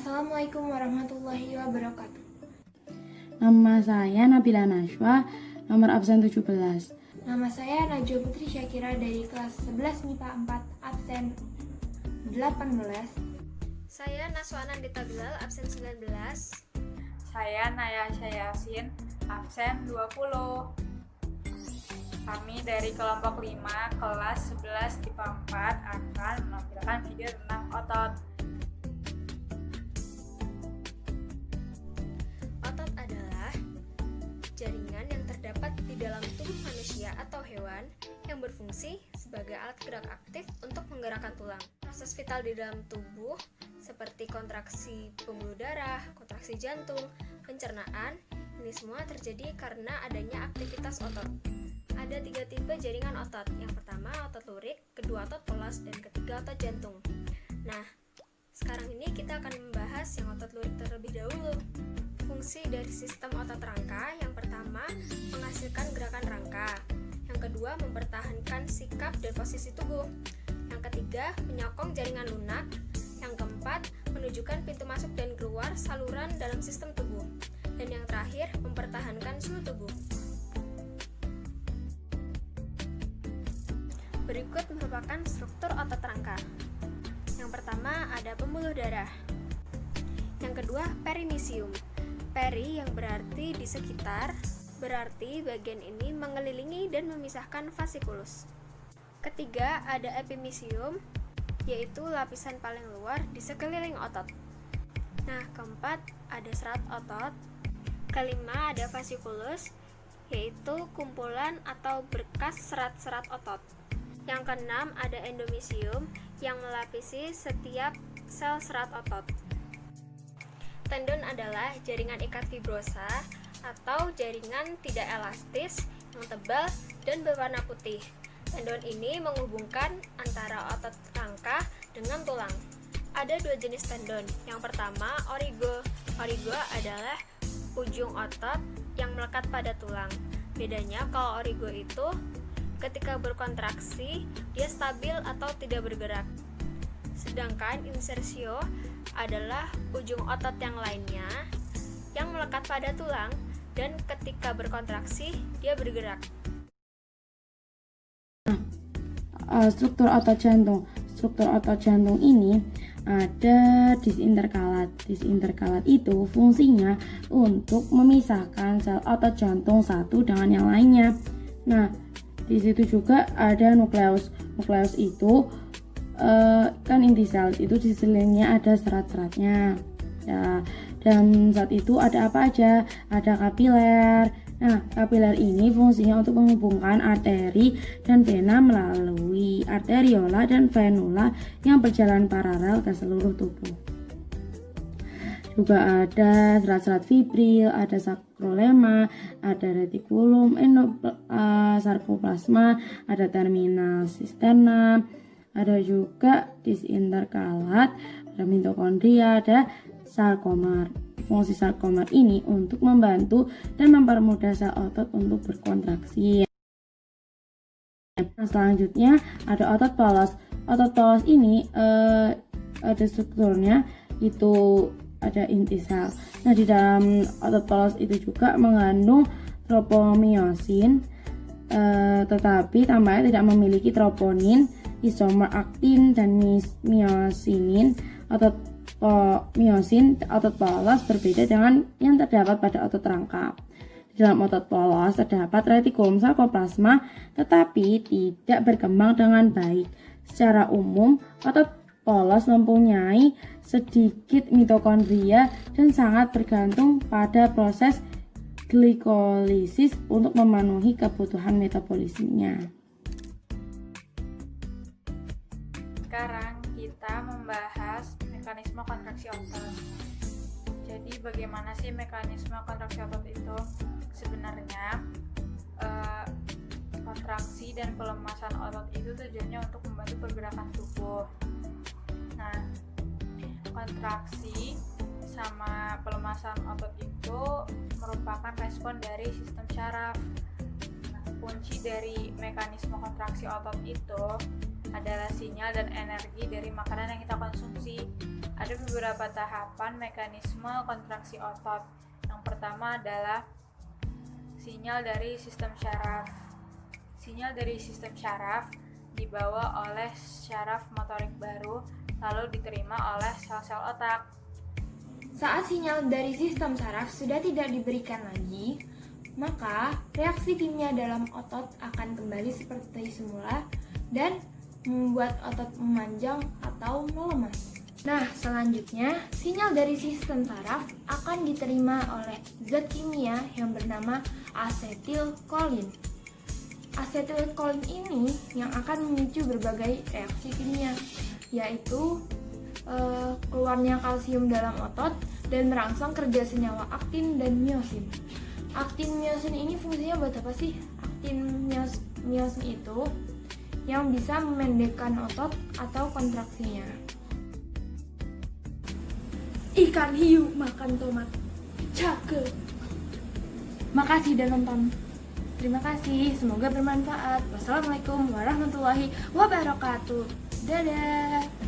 Assalamualaikum warahmatullahi wabarakatuh. Nama saya Nabila Najwa, nomor absen 17. Nama saya Najwa Putri Syakira dari kelas 11 MIPA 4, absen 18. Saya Naswana Dita Bilal, absen 19. Saya Naya Yasin, absen 20. Kami dari kelompok 5, kelas 11 MIPA 4 akan menampilkan video tentang otot. Otot adalah jaringan yang terdapat di dalam tubuh manusia atau hewan yang berfungsi sebagai alat gerak aktif untuk menggerakkan tulang. Proses vital di dalam tubuh seperti kontraksi pembuluh darah, kontraksi jantung, pencernaan, ini semua terjadi karena adanya aktivitas otot. Ada 3 tipe jaringan otot. Yang pertama otot lurik, kedua otot polos, dan ketiga otot jantung. Nah, sekarang ini kita akan membahas yang otot lurik terlebih dahulu. Fungsi dari sistem otot rangka, yang pertama menghasilkan gerakan rangka, yang kedua mempertahankan sikap dan posisi tubuh, yang ketiga menyokong jaringan lunak, yang keempat menunjukkan pintu masuk dan keluar saluran dalam sistem tubuh, dan yang terakhir mempertahankan suhu tubuh. Berikut merupakan struktur otot rangka. Yang pertama ada pembuluh darah, yang kedua perimisium. Peri yang berarti di sekitar, berarti bagian ini mengelilingi dan memisahkan fasciculus. Ketiga ada epimisium, yaitu lapisan paling luar di sekeliling otot. Nah, keempat ada serat otot. Kelima ada fasciculus, yaitu kumpulan atau berkas serat-serat otot. Yang keenam ada endomisium yang melapisi setiap sel serat otot. Tendon adalah jaringan ikat fibrosa atau jaringan tidak elastis yang tebal dan berwarna putih. Tendon ini menghubungkan antara otot rangka dengan tulang. Ada 2 jenis tendon. Yang pertama origo. Origo adalah ujung otot yang melekat pada tulang. Bedanya kalau origo itu ketika berkontraksi dia stabil atau tidak bergerak. Sedangkan insersio adalah ujung otot yang lainnya yang melekat pada tulang dan ketika berkontraksi dia bergerak. Struktur otot jantung. Struktur otot jantung ini ada disinterkalat. Disinterkalat itu fungsinya untuk memisahkan sel otot jantung satu dengan yang lainnya. Nah, di situ juga ada nukleus. Nukleus itu kan inti sel itu di sekelilingnya ada serat-seratnya ya, dan saat itu ada apa aja, ada kapiler. Nah, kapiler ini fungsinya untuk menghubungkan arteri dan vena melalui arteriola dan venula yang berjalan paralel ke seluruh tubuh. Juga ada serat-serat fibril, ada sakrolema, ada retikulum, sarkoplasma, ada terminal cisterna, ada juga disinterkalat, ada mitokondria, ada sarkomer. Fungsi sarkomer ini untuk membantu dan mempermudah sel otot untuk berkontraksi. Nah, selanjutnya ada otot polos. Otot polos ini ada strukturnya itu ada inti sel. Nah, di dalam otot polos itu juga mengandung tropomiosin, tetapi tambahnya tidak memiliki troponin, isomer aktin, dan miosinin. Otot polos berbeda dengan yang terdapat pada otot rangka. Di dalam otot polos terdapat retikulum sarkoplasma, tetapi tidak berkembang dengan baik. Secara umum, otot polos mempunyai sedikit mitokondria dan sangat bergantung pada proses glikolisis untuk memenuhi kebutuhan metabolismenya. Sekarang kita membahas mekanisme kontraksi otot. Jadi bagaimana sih mekanisme kontraksi otot itu? Sebenarnya kontraksi dan pelemasan otot itu tujuannya untuk membantu pergerakan tubuh. Nah, kontraksi sama pelemasan otot itu merupakan respon dari sistem syaraf. Nah, kunci dari mekanisme kontraksi otot itu adalah sinyal dan energi dari makanan yang kita konsumsi. Ada beberapa tahapan mekanisme kontraksi otot. Yang pertama adalah sinyal dari sistem syaraf. Sinyal dari sistem syaraf dibawa oleh syaraf motorik baru, lalu diterima oleh sel-sel otak. Saat sinyal dari sistem saraf sudah tidak diberikan lagi, maka reaksi kimia dalam otot akan kembali seperti semula dan membuat otot memanjang atau melemas. Nah, selanjutnya sinyal dari sistem saraf akan diterima oleh zat kimia yang bernama asetilkolin. Asetilkolin ini yang akan memicu berbagai reaksi kimia, yaitu keluarnya kalsium dalam otot dan merangsang kerja senyawa aktin dan miosin. Aktin miosin ini fungsinya buat apa sih? Aktin miosin itu yang bisa memendekkan otot atau kontraksinya. Ikan hiu makan tomat. Cakep. Makasih udah nonton. Terima kasih, semoga bermanfaat. Wassalamualaikum warahmatullahi wabarakatuh. Dadah.